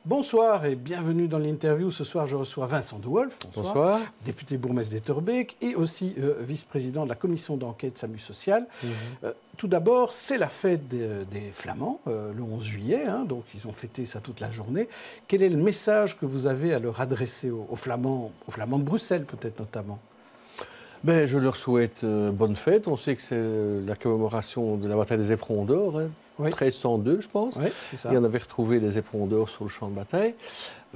Bonsoir et bienvenue dans l'interview. Ce soir, je reçois Vincent De Wolf, Bonsoir. Député bourgmestre d'Etterbeek et aussi vice-président de la commission d'enquête SAMU Social. Tout d'abord, c'est la fête des Flamands, le 11 juillet, donc ils ont fêté ça toute la journée. Quel est le message que vous avez à leur adresser aux Flamands de Bruxelles peut-être notamment? Je leur souhaite bonne fête. On sait que c'est la commémoration de la bataille des éperons d'or, Oui. 1302 je pense. Oui, c'est ça. Il y en avait retrouvé des éperons d'or sur le champ de bataille.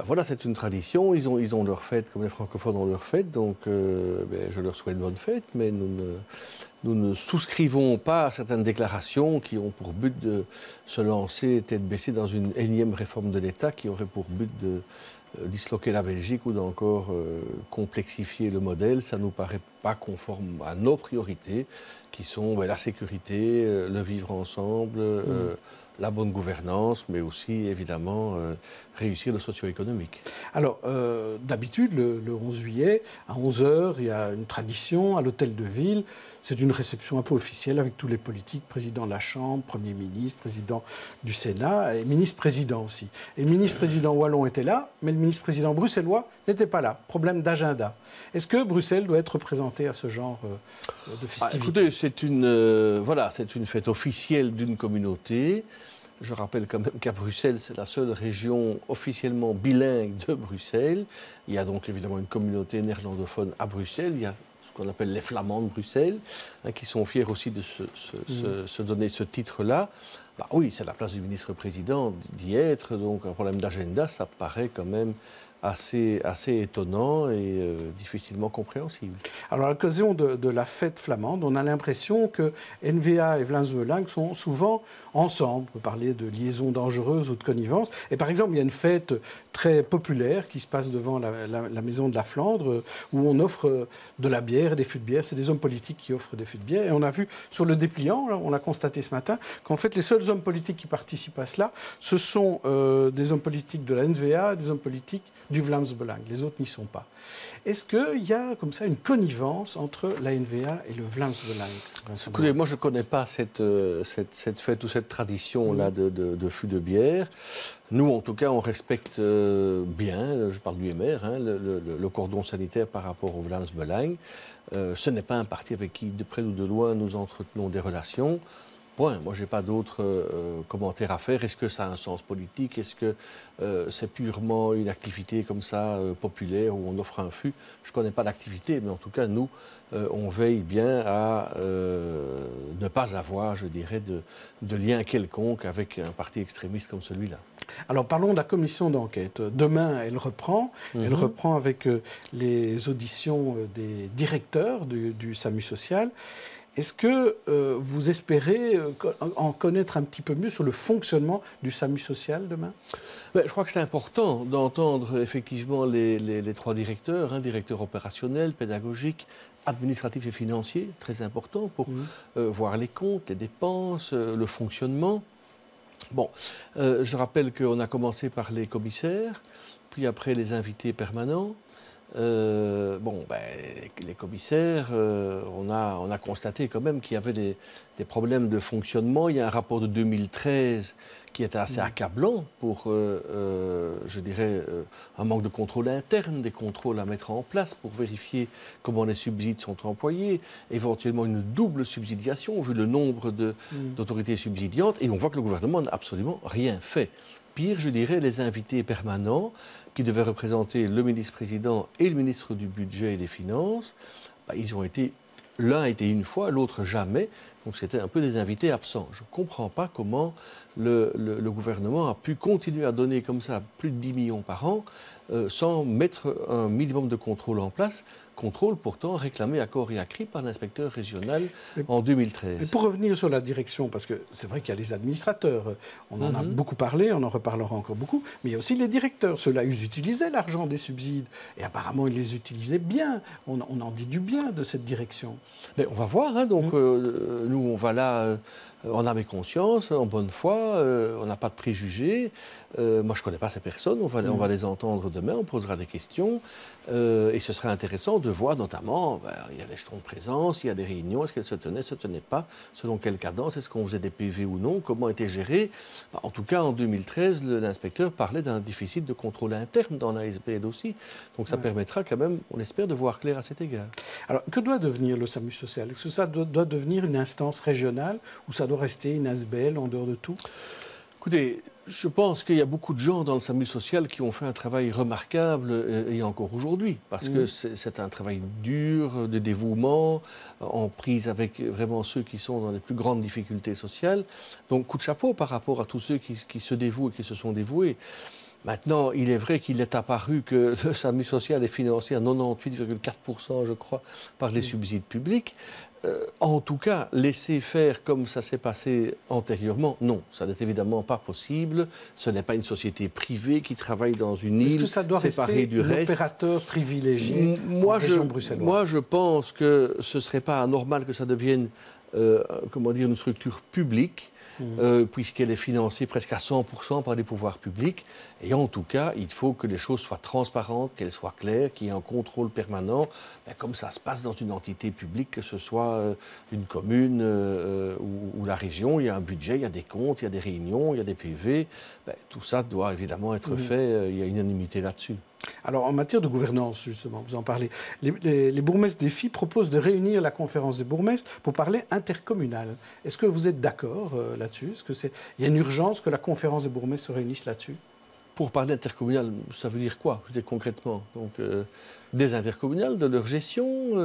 Voilà, c'est une tradition. Ils ont leur fête comme les francophones ont leur fête. Donc je leur souhaite bonne fête, mais nous ne souscrivons pas à certaines déclarations qui ont pour but de se lancer tête baissée dans une énième réforme de l'État qui aurait pour but de disloquer la Belgique ou d'encore complexifier le modèle. Ça ne nous paraît pas conforme à nos priorités qui sont la sécurité, le vivre ensemble, la bonne gouvernance, mais aussi évidemment réussir le socio-économique. Alors, d'habitude, le 11 juillet, à 11 h, il y a une tradition à l'hôtel de ville. C'est une réception un peu officielle avec tous les politiques, président de la Chambre, Premier ministre, président du Sénat et ministre-président aussi. Et le ministre-président wallon était là, mais le ministre-président bruxellois n'était pas là. Problème d'agenda. Est-ce que Bruxelles doit être représentée à ce genre de festivité? Écoutez, c'est une fête officielle d'une communauté. Je rappelle quand même qu'à Bruxelles, c'est la seule région officiellement bilingue de Bruxelles. Il y a donc évidemment une communauté néerlandophone à Bruxelles. Il y a ce qu'on appelle les Flamands de Bruxelles, qui sont fiers aussi de se donner ce titre-là. Oui, c'est la place du ministre-président d'y être. Donc un problème d'agenda, ça paraît quand même assez étonnant et difficilement compréhensible. Alors, à l'occasion de la fête flamande, on a l'impression que NVA et Vlaams-Belang sont souvent ensemble. On peut parler de liaisons dangereuses ou de connivence. Et par exemple, il y a une fête très populaire qui se passe devant la maison de la Flandre où on offre de la bière et des fûts de bière. C'est des hommes politiques qui offrent des fûts de bière. Et on a vu sur le dépliant, on l'a constaté ce matin, qu'en fait, les seuls hommes politiques qui participent à cela, ce sont des hommes politiques de la NVA, des hommes politiques du Vlaams-Belang. Les autres n'y sont pas. Est-ce qu'il y a comme ça une connivence entre la NVA et le Vlaams-Belang? Écoutez, moi je ne connais pas cette fête ou cette tradition-là de fût de bière. Nous, en tout cas, on respecte bien, je parle du MR, le cordon sanitaire par rapport au Vlaams-Belang. Ce n'est pas un parti avec qui, de près ou de loin, nous entretenons des relations. Point. Moi, je n'ai pas d'autres commentaires à faire. Est-ce que ça a un sens politique? Est-ce que c'est purement une activité comme ça, populaire, où on offre un fût? Je ne connais pas l'activité, mais en tout cas, nous, on veille bien à ne pas avoir, je dirais, de lien quelconque avec un parti extrémiste comme celui-là. Alors, parlons de la commission d'enquête. Demain, elle reprend. Elle reprend avec les auditions des directeurs du SAMU Social. Est-ce que vous espérez en connaître un petit peu mieux sur le fonctionnement du SAMU social demain? Je crois que c'est important d'entendre effectivement les trois directeurs, directeur opérationnel, pédagogique, administratif et financier, très important pour voir les comptes, les dépenses, le fonctionnement. Je rappelle qu'on a commencé par les commissaires, puis après les invités permanents. Les commissaires, on a constaté quand même qu'il y avait des problèmes de fonctionnement. Il y a un rapport de 2013 qui était assez accablant pour, je dirais, un manque de contrôle interne, des contrôles à mettre en place pour vérifier comment les subsides sont employés, éventuellement une double subsidiation vu le nombre d'autorités subsidiantes. Et on voit que le gouvernement n'a absolument rien fait. Pire, je dirais, les invités permanents qui devaient représenter le ministre-président et le ministre du Budget et des Finances, ils ont été, l'un a été une fois, l'autre jamais. Donc c'était un peu des invités absents. Je ne comprends pas comment le gouvernement a pu continuer à donner comme ça plus de 10 millions par an sans mettre un minimum de contrôle en place. Contrôle pourtant réclamé à corps et à cri par l'inspecteur régional en 2013. Mais pour revenir sur la direction, parce que c'est vrai qu'il y a les administrateurs, on en a beaucoup parlé, on en reparlera encore beaucoup, mais il y a aussi les directeurs. Ceux-là, ils utilisaient l'argent des subsides et apparemment ils les utilisaient bien. On en dit du bien de cette direction. Mais on va voir, nous on va là en âme et conscience, en bonne foi, on n'a pas de préjugés. Moi, je ne connais pas ces personnes, on va les entendre demain, on posera des questions. Et ce serait intéressant de voir notamment, il y a les jetons de présence, il y a des réunions, est-ce qu'elles se tenaient pas, selon quelle cadence, est-ce qu'on faisait des PV ou non, comment était géré. En tout cas, en 2013, l'inspecteur parlait d'un déficit de contrôle interne dans l'ASBL aussi. Donc ça permettra quand même, on espère, de voir clair à cet égard. Alors, que doit devenir le SAMU social? Est-ce que ça doit devenir une instance régionale ou ça doit rester une ASBL en dehors de tout? Écoutez, je pense qu'il y a beaucoup de gens dans le SAMU social qui ont fait un travail remarquable et encore aujourd'hui, parce que c'est un travail dur, de dévouement, en prise avec vraiment ceux qui sont dans les plus grandes difficultés sociales. Donc, coup de chapeau par rapport à tous ceux qui se dévouent et qui se sont dévoués. Maintenant, il est vrai qu'il est apparu que le SAMU social est financé à 98,4%, je crois, par les subsides publics. En tout cas, laisser faire comme ça s'est passé antérieurement, non, ça n'est évidemment pas possible. Ce n'est pas une société privée qui travaille dans une île séparée du reste. Est-ce que ça doit rester l'opérateur privilégié en région bruxelloise? Moi, je pense que ce ne serait pas anormal que ça devienne une structure publique. Puisqu'elle est financée presque à 100% par les pouvoirs publics. Et en tout cas, il faut que les choses soient transparentes, qu'elles soient claires, qu'il y ait un contrôle permanent, comme ça se passe dans une entité publique, que ce soit une commune ou la région. Il y a un budget, il y a des comptes, il y a des réunions, il y a des PV. Tout ça doit évidemment être fait, il y a unanimité là-dessus. Alors, en matière de gouvernance, justement, vous en parlez, les bourgmestres défis proposent de réunir la conférence des bourgmestres pour parler intercommunal. Est-ce que vous êtes d'accord là-dessus? Il y a une urgence que la conférence des bourgmestres se réunisse là-dessus? Pour parler intercommunal, ça veut dire quoi, concrètement? Donc, des intercommunales, de leur gestion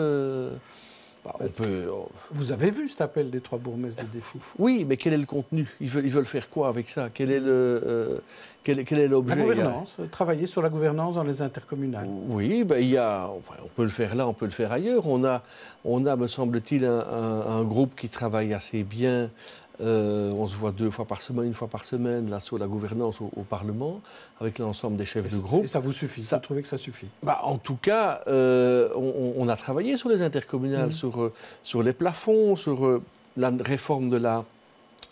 Vous avez vu cet appel des 3 bourgmestres de défi? Oui, mais quel est le contenu? Ils veulent faire quoi avec ça? Quel est l'objet? La gouvernance, travailler sur la gouvernance dans les intercommunales. Oui, on peut le faire là, on peut le faire ailleurs. On a me semble-t-il, un groupe qui travaille assez bien. On se voit 2 fois par semaine, 1 fois par semaine, là, sur la gouvernance au Parlement, avec l'ensemble des chefs de groupe. Et ça vous suffit? Vous trouvez que ça suffit? En tout cas, on a travaillé sur les intercommunales, sur les plafonds, sur la réforme de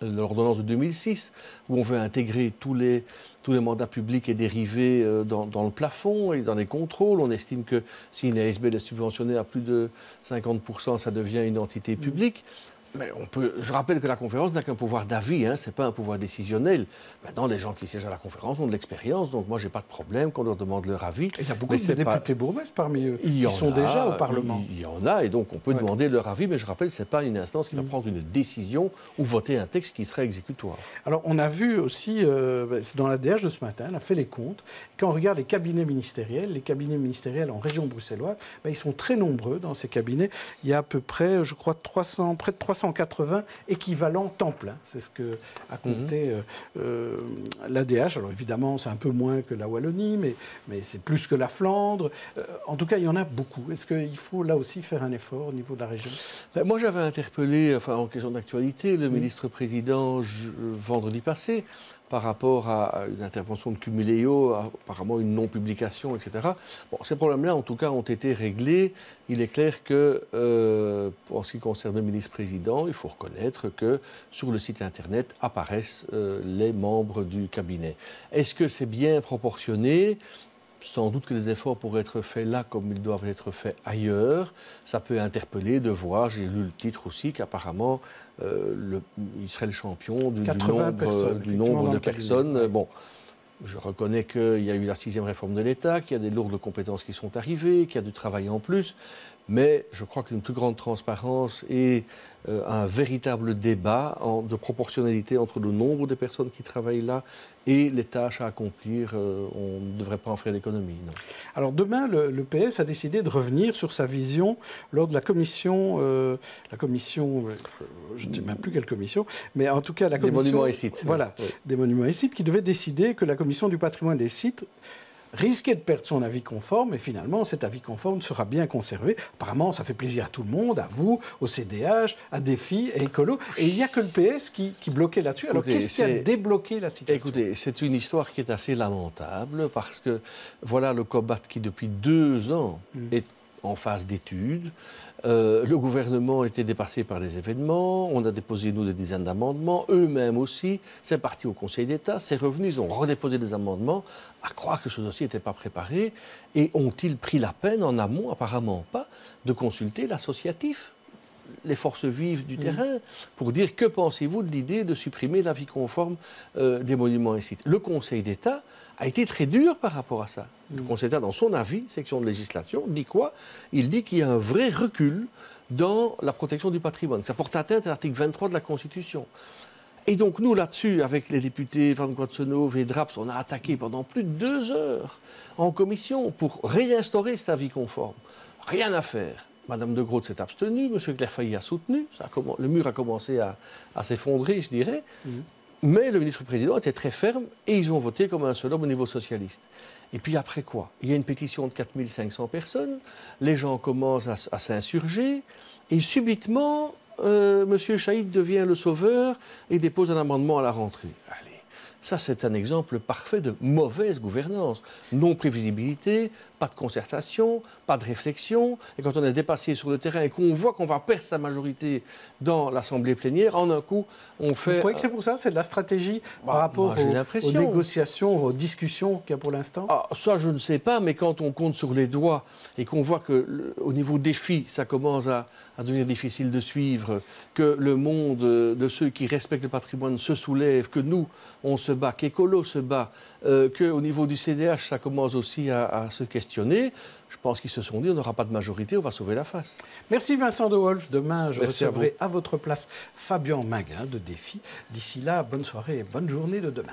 l'ordonnance de 2006, où on veut intégrer tous les mandats publics et dérivés dans le plafond et dans les contrôles. On estime que si une ASBL est subventionnée à plus de 50%, ça devient une entité publique. Mais je rappelle que la conférence n'a qu'un pouvoir d'avis, ce n'est pas un pouvoir décisionnel. Maintenant, les gens qui siègent à la conférence ont de l'expérience, donc moi, je n'ai pas de problème qu'on leur demande leur avis. Et il y a beaucoup de députés bourgmestres parmi eux qui sont déjà au Parlement. Il y en a, et donc on peut demander leur avis, mais je rappelle que ce n'est pas une instance qui va prendre une décision ou voter un texte qui serait exécutoire. Alors, on a vu aussi, c'est dans la DH de ce matin, on a fait les comptes. Quand on regarde les cabinets ministériels en région bruxelloise, ils sont très nombreux dans ces cabinets. Il y a à peu près, je crois, près de 380 équivalents temps plein. C'est ce que a compté l'ADH. Alors évidemment, c'est un peu moins que la Wallonie, mais c'est plus que la Flandre. En tout cas, il y en a beaucoup. Est-ce qu'il faut là aussi faire un effort au niveau de la région? Moi, j'avais interpellé, en question d'actualité, le ministre-président vendredi passé, par rapport à une intervention de Cumuléo, apparemment une non-publication, etc. Ces problèmes-là, en tout cas, ont été réglés. Il est clair que, en ce qui concerne le ministre-président, il faut reconnaître que sur le site Internet apparaissent les membres du cabinet. Est-ce que c'est bien proportionné ? Sans doute que des efforts pourraient être faits là comme ils doivent être faits ailleurs. Ça peut interpeller de voir, j'ai lu le titre aussi, qu'apparemment il serait le champion du nombre de personnes. Bon, je reconnais qu'il y a eu la 6e réforme de l'État, qu'il y a des lourdes compétences qui sont arrivées, qu'il y a du travail en plus. Mais je crois qu'une plus grande transparence et un véritable débat de proportionnalité entre le nombre de personnes qui travaillent là et les tâches à accomplir, on ne devrait pas en faire l'économie. Alors demain, le PS a décidé de revenir sur sa vision lors de la commission, je ne sais même plus quelle commission, mais en tout cas la commission... Des monuments et sites. Voilà, oui. Des monuments et sites, qui devait décider que la commission du patrimoine des sites risquait de perdre son avis conforme, et finalement, cet avis conforme sera bien conservé. Apparemment, ça fait plaisir à tout le monde, à vous, au CDH, à Défi, à Écolo. Et il n'y a que le PS qui bloquait là-dessus. Alors, qu'est-ce qui a débloqué la situation? Écoutez, c'est une histoire qui est assez lamentable, parce que voilà le COBAT qui, depuis 2 ans, est en phase d'étude. Le gouvernement était dépassé par les événements. On a déposé, nous, des dizaines d'amendements. Eux-mêmes aussi. C'est parti au Conseil d'État. C'est revenu. Ils ont redéposé des amendements. À croire que ce dossier n'était pas préparé. Et ont-ils pris la peine, en amont, apparemment pas, de consulter l'associatif, les forces vives du terrain, pour dire que pensez-vous de l'idée de supprimer l'avis conforme des monuments et sites. Le Conseil d'État a été très dur par rapport à ça. Le Conseil d'État, dans son avis, section de législation, dit quoi? Il dit qu'il y a un vrai recul dans la protection du patrimoine. Ça porte atteinte à l'article 23 de la Constitution. Et donc nous, là-dessus, avec les députés Van Quatsenhoven et Draps, on a attaqué pendant plus de 2 heures en commission pour réinstaurer cet avis conforme. Rien à faire. Madame de Groot s'est abstenue, M. Clairfailly a soutenu, le mur a commencé à s'effondrer, je dirais. Mais le ministre-président était très ferme et ils ont voté comme un seul homme au niveau socialiste. Et puis après quoi? Il y a une pétition de 4500 personnes, les gens commencent à s'insurger et subitement, M. Chaïd devient le sauveur et dépose un amendement à la rentrée. Allez. Ça, c'est un exemple parfait de mauvaise gouvernance. Non-prévisibilité, pas de concertation, pas de réflexion. Et quand on est dépassé sur le terrain et qu'on voit qu'on va perdre sa majorité dans l'Assemblée plénière, en un coup, on fait... Vous croyez que c'est pour ça? C'est de la stratégie par rapport aux négociations, aux discussions qu'il y a pour l'instant? Ça, je ne sais pas, mais quand on compte sur les doigts et qu'on voit qu'au niveau défi, ça commence à devenir difficile de suivre, que le monde de ceux qui respectent le patrimoine se soulève, que nous, on se bat, qu'Écolo se bat, qu'au niveau du CDH, ça commence aussi à se questionner. Je pense qu'ils se sont dit, on n'aura pas de majorité, on va sauver la face. Merci Vincent De Wolf. Demain, je recevrai à votre place Fabien Minguin de Défi. D'ici là, bonne soirée et bonne journée de demain.